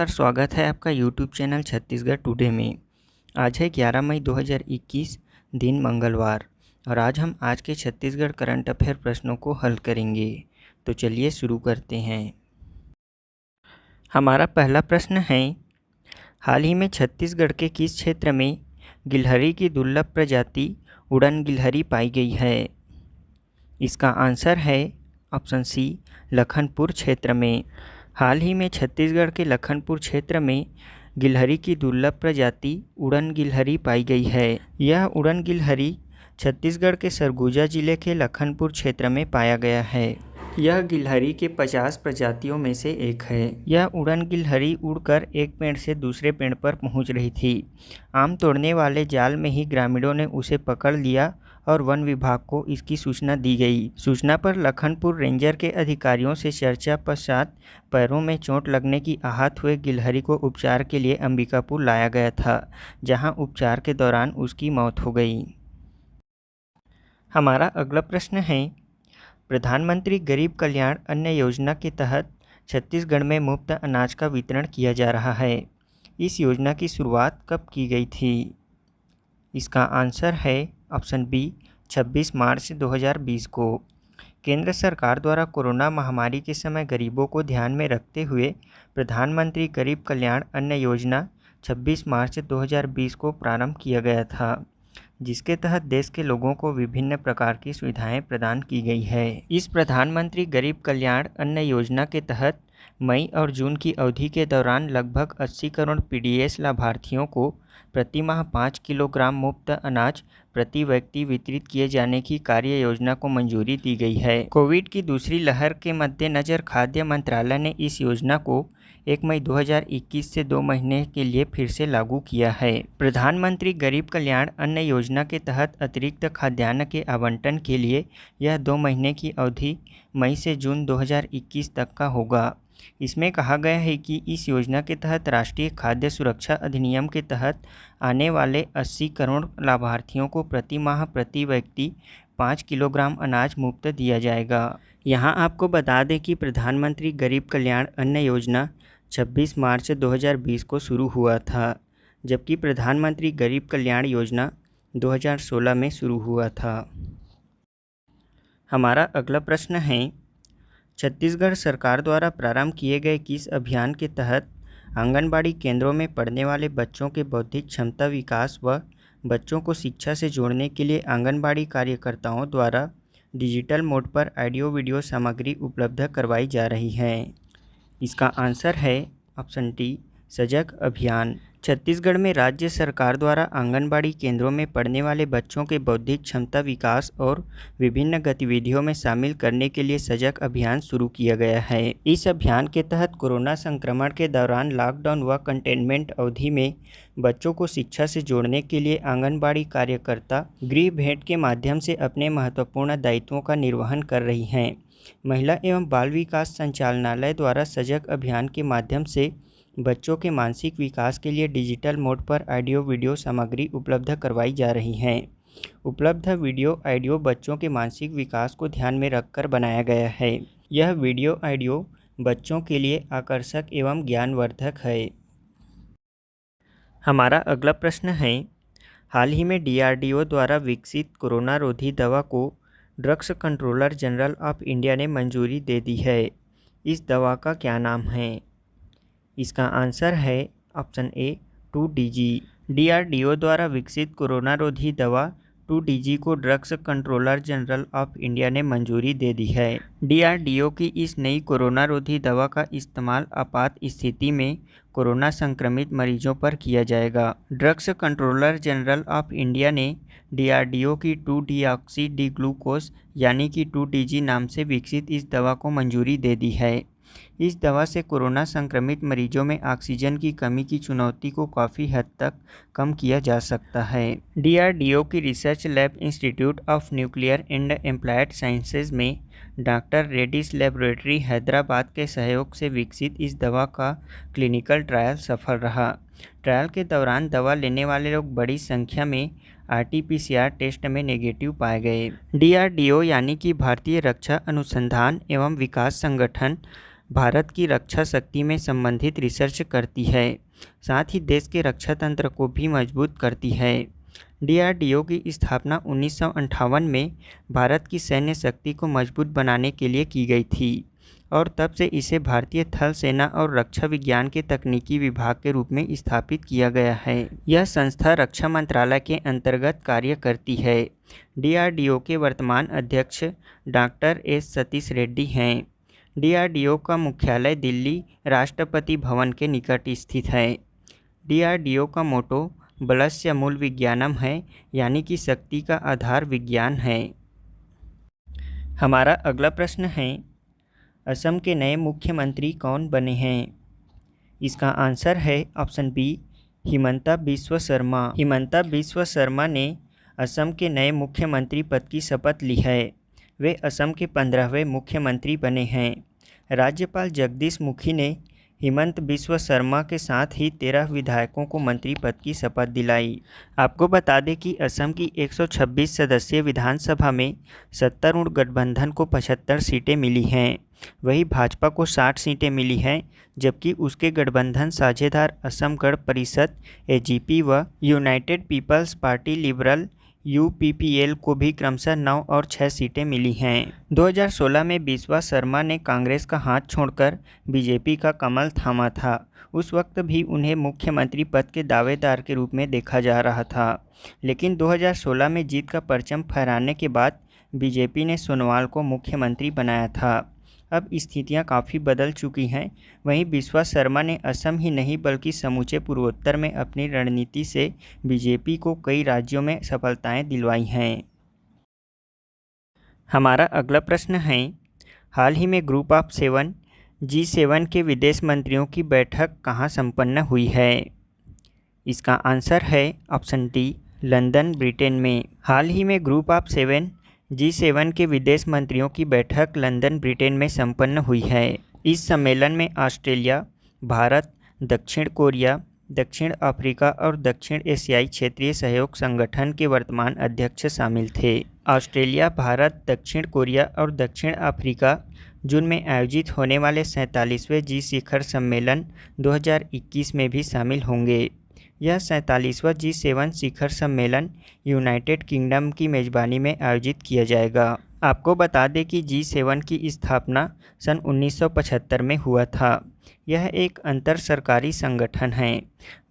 नमस्कार, स्वागत है आपका यूट्यूब चैनल छत्तीसगढ़ टुडे में। आज है 11 मई 2021, दिन मंगलवार, और आज के छत्तीसगढ़ करंट अफेयर प्रश्नों को हल करेंगे। तो चलिए शुरू करते हैं। हमारा पहला प्रश्न है, हाल ही में छत्तीसगढ़ के किस क्षेत्र में गिलहरी की दुर्लभ प्रजाति उड़न गिलहरी पाई गई है? इसका आंसर है ऑप्शन सी, लखनपुर क्षेत्र में। हाल ही में छत्तीसगढ़ के लखनपुर क्षेत्र में गिलहरी की दुर्लभ प्रजाति उड़न गिलहरी पाई गई है। यह उड़न गिलहरी छत्तीसगढ़ के सरगुजा जिले के लखनपुर क्षेत्र में पाया गया है। यह गिलहरी के 50 प्रजातियों में से एक है। यह उड़न गिलहरी उड़कर एक पेड़ से दूसरे पेड़ पर पहुंच रही थी। आम तोड़ने वाले जाल में ही ग्रामीणों ने उसे पकड़ लिया और वन विभाग को इसकी सूचना दी गई। सूचना पर लखनपुर रेंजर के अधिकारियों से चर्चा पश्चात पैरों में चोट लगने की आहत हुए गिलहरी को उपचार के लिए अंबिकापुर लाया गया था, जहां उपचार के दौरान उसकी मौत हो गई। हमारा अगला प्रश्न है, प्रधानमंत्री गरीब कल्याण अन्न योजना के तहत छत्तीसगढ़ में मुफ्त अनाज का वितरण किया जा रहा है। इस योजना की शुरुआत कब की गई थी? इसका आंसर है ऑप्शन बी, 26 मार्च 2020 को। केंद्र सरकार द्वारा कोरोना महामारी के समय गरीबों को ध्यान में रखते हुए प्रधानमंत्री गरीब कल्याण अन्न योजना 26 मार्च 2020 को प्रारंभ किया गया था, जिसके तहत देश के लोगों को विभिन्न प्रकार की सुविधाएं प्रदान की गई है। इस प्रधानमंत्री गरीब कल्याण अन्न योजना के तहत मई और जून की अवधि के दौरान लगभग 80 करोड़ पीडीएस लाभार्थियों को प्रति माह 5 किलोग्राम मुफ्त अनाज प्रति व्यक्ति वितरित किए जाने की कार्य योजना को मंजूरी दी गई है। कोविड की दूसरी लहर के मद्देनजर खाद्य मंत्रालय ने इस योजना को 1 मई 2021 से 2 महीने के लिए फिर से लागू किया है। प्रधानमंत्री गरीब कल्याण अन्न योजना के तहत अतिरिक्त खाद्यान्न के आवंटन के लिए यह 2 महीने की अवधि मई से जून 2021 तक का होगा। इसमें कहा गया है कि इस योजना के तहत राष्ट्रीय खाद्य सुरक्षा अधिनियम के तहत आने वाले 80 करोड़ लाभार्थियों को प्रति माह प्रति व्यक्ति 5 किलोग्राम अनाज मुफ्त दिया जाएगा। यहाँ आपको बता दें कि प्रधानमंत्री गरीब कल्याण अन्न योजना 26 मार्च 2020 को शुरू हुआ था, जबकि प्रधानमंत्री गरीब कल्याण योजना 2016 में शुरू हुआ था। हमारा अगला प्रश्न है, छत्तीसगढ़ सरकार द्वारा प्रारंभ किए गए किस अभियान के तहत आंगनबाड़ी केंद्रों में पढ़ने वाले बच्चों के बौद्धिक क्षमता विकास व बच्चों को शिक्षा से जोड़ने के लिए आंगनबाड़ी कार्यकर्ताओं द्वारा डिजिटल मोड पर ऑडियो वीडियो सामग्री उपलब्ध करवाई जा रही है? इसका आंसर है ऑप्शन डी, सजग अभियान। छत्तीसगढ़ में राज्य सरकार द्वारा आंगनबाड़ी केंद्रों में पढ़ने वाले बच्चों के बौद्धिक क्षमता विकास और विभिन्न गतिविधियों में शामिल करने के लिए सजग अभियान शुरू किया गया है। इस अभियान के तहत कोरोना संक्रमण के दौरान लॉकडाउन व कंटेनमेंट अवधि में बच्चों को शिक्षा से जोड़ने के लिए आंगनबाड़ी कार्यकर्ता गृह भेंट के माध्यम से अपने महत्वपूर्ण दायित्वों का निर्वहन कर रही हैं। महिला एवं बाल विकास संचालनालय द्वारा सजग अभियान के माध्यम से बच्चों के मानसिक विकास के लिए डिजिटल मोड पर ऑडियो वीडियो सामग्री उपलब्ध करवाई जा रही हैं। उपलब्ध वीडियो ऑडियो बच्चों के मानसिक विकास को ध्यान में रखकर बनाया गया है। यह वीडियो ऑडियो बच्चों के लिए आकर्षक एवं ज्ञानवर्धक है। हमारा अगला प्रश्न है, हाल ही में डीआरडीओ द्वारा विकसित कोरोना रोधी दवा को drugs controller general of India ने मंजूरी दे दी है। इस दवा का क्या नाम है? इसका आंसर है ऑप्शन ए, 2DG। डीआरडीओ द्वारा विकसित कोरोना रोधी दवा 2DG को drugs controller general of India ने मंजूरी दे दी है। डीआरडीओ की इस नई कोरोना रोधी दवा का इस्तेमाल आपात स्थिति में कोरोना संक्रमित मरीजों पर किया जाएगा। Drugs controller general of India ने डीआरडीओ की 2-डीऑक्सी डी ग्लूकोज यानी कि 2DG नाम से विकसित इस दवा को मंजूरी दे दी है। इस दवा से कोरोना संक्रमित मरीजों में ऑक्सीजन की कमी की चुनौती को काफ़ी हद तक कम किया जा सकता है। डीआरडीओ की research lab institute of nuclear and applied sciences में डॉक्टर रेड्डीज लेबोरेटरी हैदराबाद के सहयोग से विकसित इस दवा का क्लिनिकल ट्रायल सफल रहा। ट्रायल के दौरान दवा लेने वाले लोग बड़ी संख्या में RT-PCR टेस्ट में नेगेटिव पाए गए। डीआरडीओ यानी कि भारतीय रक्षा अनुसंधान एवं विकास संगठन भारत की रक्षा शक्ति में संबंधित रिसर्च करती है, साथ ही देश के रक्षा तंत्र को भी मजबूत करती है। DRDO की स्थापना 1958 में भारत की सैन्य शक्ति को मजबूत बनाने के लिए की गई थी और तब से इसे भारतीय थल सेना और रक्षा विज्ञान के तकनीकी विभाग के रूप में स्थापित किया गया है। यह संस्था रक्षा मंत्रालय के अंतर्गत कार्य करती है। DRDO के वर्तमान अध्यक्ष डॉक्टर एस सतीश रेड्डी हैं। DRDO का मुख्यालय दिल्ली राष्ट्रपति भवन के निकट स्थित है। DRDO का मोटो बलस्य मूल विज्ञानम है, यानी कि शक्ति का आधार विज्ञान है। हमारा अगला प्रश्न है, असम के नए मुख्यमंत्री कौन बने हैं? इसका आंसर है ऑप्शन बी, हिमंता बिस्वा शर्मा। हिमंता बिस्वा शर्मा ने असम के नए मुख्यमंत्री पद की शपथ ली है। वे असम के 15वें मुख्यमंत्री बने हैं। राज्यपाल जगदीश मुखी ने हिमंत बिस्वा शर्मा के साथ ही 13 विधायकों को मंत्री पद की शपथ दिलाई। आपको बता दें कि असम की 126 सदस्यीय विधानसभा में सत्तारूढ़ गठबंधन को 75 सीटें मिली हैं। वहीं भाजपा को 60 सीटें मिली हैं, जबकि उसके गठबंधन साझेदार असम गण परिषद AGP व United People's Party Liberal UPPL को भी क्रमशः 9 और 6 सीटें मिली हैं। 2016 में बिस्वा शर्मा ने कांग्रेस का हाथ छोड़कर BJP का कमल थामा था। उस वक्त भी उन्हें मुख्यमंत्री पद के दावेदार के रूप में देखा जा रहा था, लेकिन 2016 में जीत का परचम फहराने के बाद BJP ने सोनोवाल को मुख्यमंत्री बनाया था। अब स्थितियां काफ़ी बदल चुकी हैं। वहीं बिस्वा शर्मा ने असम ही नहीं बल्कि समूचे पूर्वोत्तर में अपनी रणनीति से BJP को कई राज्यों में सफलताएं दिलवाई हैं। हमारा अगला प्रश्न है, हाल ही में ग्रुप ऑफ 7 G7 के विदेश मंत्रियों की बैठक कहां संपन्न हुई है? इसका आंसर है ऑप्शन डी, लंदन, ब्रिटेन में। हाल ही में ग्रुप ऑफ 7 G7 के विदेश मंत्रियों की बैठक लंदन, ब्रिटेन में संपन्न हुई है। इस सम्मेलन में ऑस्ट्रेलिया, भारत, दक्षिण कोरिया, दक्षिण अफ्रीका और दक्षिण एशियाई क्षेत्रीय सहयोग संगठन के वर्तमान अध्यक्ष शामिल थे। ऑस्ट्रेलिया, भारत, दक्षिण कोरिया और दक्षिण अफ्रीका जून में आयोजित होने वाले 47वें G शिखर सम्मेलन 2021 में भी शामिल होंगे। यह 47वां G7 शिखर सम्मेलन यूनाइटेड किंगडम की मेज़बानी में आयोजित किया जाएगा। आपको बता दें कि G7 की स्थापना सन 1975 में हुआ था। यह एक अंतर सरकारी संगठन है।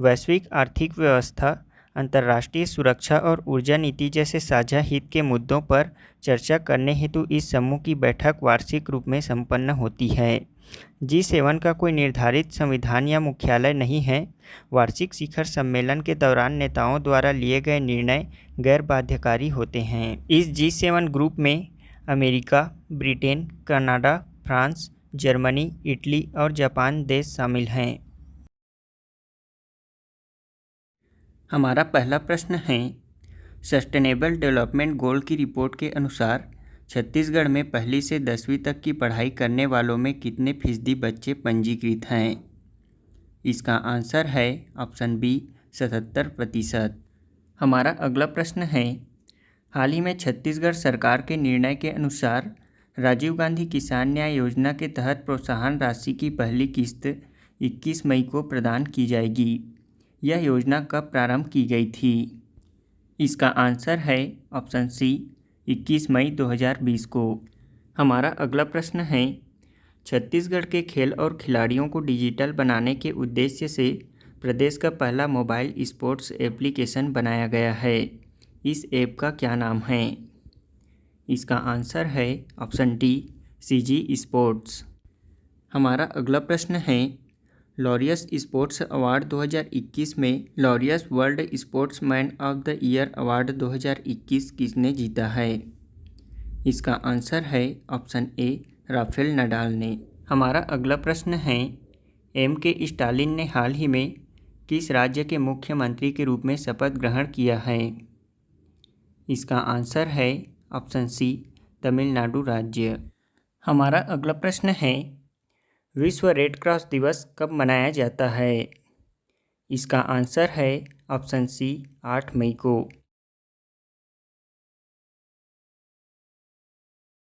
वैश्विक आर्थिक व्यवस्था, अंतर्राष्ट्रीय सुरक्षा और ऊर्जा नीति जैसे साझा हित के मुद्दों पर चर्चा करने हेतु इस समूह की बैठक वार्षिक रूप में संपन्न होती है। G7 का कोई निर्धारित संविधान या मुख्यालय नहीं है। वार्षिक शिखर सम्मेलन के दौरान नेताओं द्वारा लिए गए निर्णय गैर बाध्यकारी होते हैं। इस G7 ग्रुप में America, Britain, Canada, France, Germany, Italy और जापान देश शामिल हैं। हमारा पहला प्रश्न है, सस्टेनेबल डेवलपमेंट गोल की रिपोर्ट के अनुसार छत्तीसगढ़ में 1ली से 10वीं तक की पढ़ाई करने वालों में कितने फीसदी बच्चे पंजीकृत हैं? इसका आंसर है ऑप्शन बी, 77%। हमारा अगला प्रश्न है, हाल ही में छत्तीसगढ़ सरकार के निर्णय के अनुसार राजीव गांधी किसान न्याय योजना के तहत प्रोत्साहन राशि की पहली किस्त 21 मई को प्रदान की जाएगी। यह योजना कब प्रारंभ की गई थी? इसका आंसर है ऑप्शन सी, 21 मई 2020 को। हमारा अगला प्रश्न है, छत्तीसगढ़ के खेल और खिलाड़ियों को डिजिटल बनाने के उद्देश्य से प्रदेश का पहला मोबाइल स्पोर्ट्स एप्लीकेशन बनाया गया है। इस ऐप का क्या नाम है? इसका आंसर है ऑप्शन डी, CG स्पोर्ट्स। हमारा अगला प्रश्न है, लॉरियस स्पोर्ट्स अवार्ड 2021 में Laureus world sportsman of the year award 2021 किसने जीता है? इसका आंसर है ऑप्शन ए, राफेल नडाल ने। हमारा अगला प्रश्न है, MK स्टालिन ने हाल ही में किस राज्य के मुख्यमंत्री के रूप में शपथ ग्रहण किया है? इसका आंसर है ऑप्शन सी, तमिलनाडु राज्य। हमारा अगला प्रश्न है, विश्व रेड क्रॉस दिवस कब मनाया जाता है? इसका आंसर है ऑप्शन सी, 8 मई को।